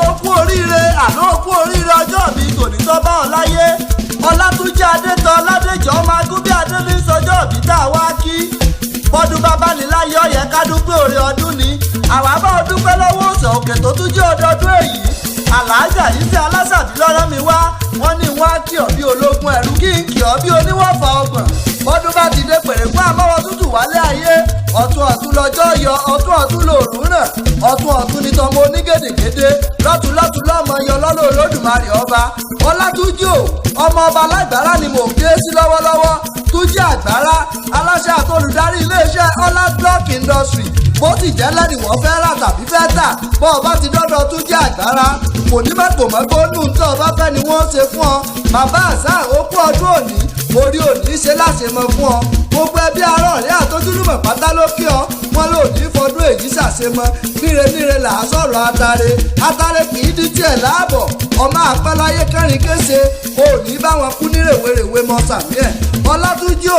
okú oríire àná okú oríire ọjọ́ mi tòní tó bá ọ láyé Ọlátúnjí Adétọ̀ Ọládèjì ọmọ Agúnbí Adé ní sọjọ́ òbí tá a wá kí bọ́dún bàbá ní láyé ó yẹ ká dúpẹ́ òrè ọdún ni àwa bá ọ dúpẹ́ lọ́wọ́ òsè òkè tó tún jẹ́ ọdọọdún èyí Àlàájà yìí tí alásàbí lọ́rọ́ mi wá wọ́n ní wọ́n á kí ọ bí ológun ẹ̀rú kí n kí ọ bí oníwọ̀fà ọgbọ̀n bọ́dún bá ti dé pèrè fún àmọ́wọ́ tútù wálé ayé ọ̀tún lọ́jọ́ yọ ọ̀tún lòrùn ràn ọ̀tún ni tọmọ onígèdègèdè lọ́tún lọ́mọ yọ lọ́lọ́ Olódùmarè ọba Ọlátúnjí ọmọ ọba Alágbára ni mò ń ké sí lọ́wọ́lọ́wọ́ Túnjí Àgbárá aláṣẹ àtolùdarí iléeṣẹ́ Ọlá Block Industry bó ti jẹ́ lẹ́ni wọ́n fẹ́ rà tàbí fẹ́ tà bọ́ ọba ti dọ́dọ̀ Túnjí Àgbárá kò ní mẹ́gbòmọ́gbó nù tó ọba fẹ́ ni wọ́n ṣe fún ọ bàbá àṣà òkú ọdún òní orí òní ṣe láṣemọ fún ọ gbogbo ẹbí ará ọ̀rẹ́ àtọ́júlùmọ̀ pátá ló kí ọ wọn ló ní fọdún èyí ṣàṣemọ níre là á sọ̀rọ̀ atare kì í di tiẹ̀ láàbọ̀ ọmọ àpẹ́láyé kẹrin kése òní bá wọn kú ní rèwerèwe mọ sàmì ẹ̀ Ọlátúnjí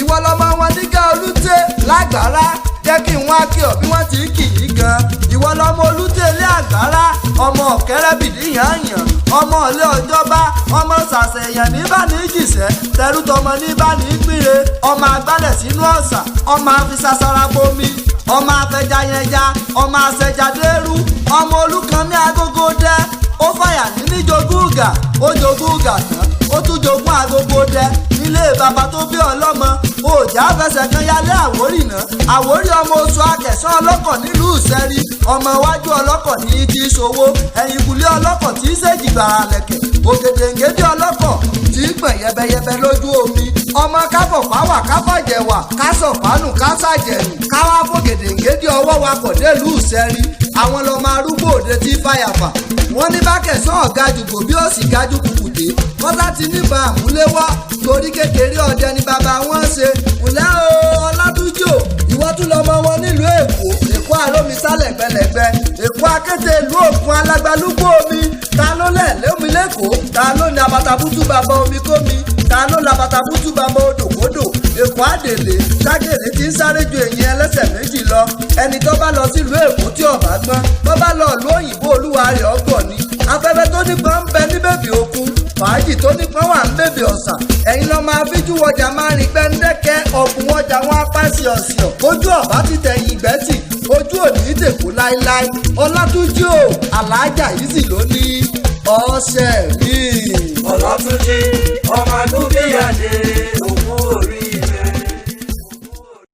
ìwọ lọmọ wọn nígà Olúté l'Àgbárá jẹ́ kí n wá kí ọ bí wọ́n ti kì í gan ìwọ lọmọ Olúté ilé Àgbárá ọmọ ọ̀kẹ́rẹ́ bìdí yànyàn ọmọ ilé ọjọ́bá ọmọ sàṣẹ̀yàn níbà ní jìṣẹ́ tẹrútọmọ níbà ní pínre ọmọ agbálẹ̀ sínú ọ̀sà ọmọ afisasara bomi ọmọ afẹjayẹja ọmọ asẹjadẹrú ọmọ olùkànmí agogo dẹ ó fàyà ní jogún ùgà ó jogún ùgà tán ó tún jogún agogo dẹ nílé bàbá tó bí ọlọ́mọ òjà fẹsẹ̀ kan yálé Àwórì náà Àwórì ọmọ oṣù Akẹ̀sán ọlọ́kọ̀ nílùú Ìṣẹ́rí ọmọ iwájú ọlọ́kọ̀ ní ti ṣòwò ẹ̀yìnkùlé ọlọ́kọ̀ tí í ṣèjìgbàrà lẹ̀kẹ̀ ògèdèǹgédé ọlọ́kọ̀ tí í gbọ̀n yẹbẹyẹbẹ lójú omi ọmọ káfọ̀ pàwà káfọ̀jẹ̀wà kásọ̀pánù kásàjẹ̀nù káwá fògèdèǹgédé ọwọ́ wakọ̀ délùú Ìṣẹ́rí àwọn lọ́mọ arúgbó òde tí fàyàfà wọ́n ní bákẹ̀sán ọ̀gá jùgbò bí ó sì gájú kùkùté wọ́n láti níbà àmúléwọ́ torí kékeré ọdẹ ni bàbá wọn ṣe ǹlẹ́ o Ọlátúnjí ìwọ tún lọmọ wọn nílùú Èkó àrómi sálẹ̀ gbẹlẹ̀gbẹ Èkó akété ìlú Ògùn alágbálúgbó omi ta ló lẹ̀ lómi lẹ́kọ̀ọ́ ta ló ní abatabútú bàbá omi kómi ta ló ní abatabútú bàbá odòkodò Èkó àdèlè ságèrè tí ń sáré ju èyí ẹlẹ́sẹ̀ méjì lọ ẹni tó bá lọ sílùú Èkó tí ó bá gbọ́n tó bá lọ ìlú òyìnbó olúwa rẹ̀ ọgbọ̀n ni afẹ́fẹ́ tó nípọn ń bẹ ní bèbè òkun fàájì tó nípọn wà ń bèbè ọ̀sà ẹ̀yin lọ́ máa fíjú wọjà máa rìn gbẹ́ndẹ́kẹ́ ọ̀gùn wọjà wọn apá sí ọ̀sìọ̀ ojú ọ̀bá ti tẹ̀yìn ìgbẹ́tì ojú òní dèkó láíláí Ọlátúnjí Àlàájà yìí sì ló ní ọ̀sẹ̀ mi. Ọlátúnjí ọmọ Agúnbí Adé.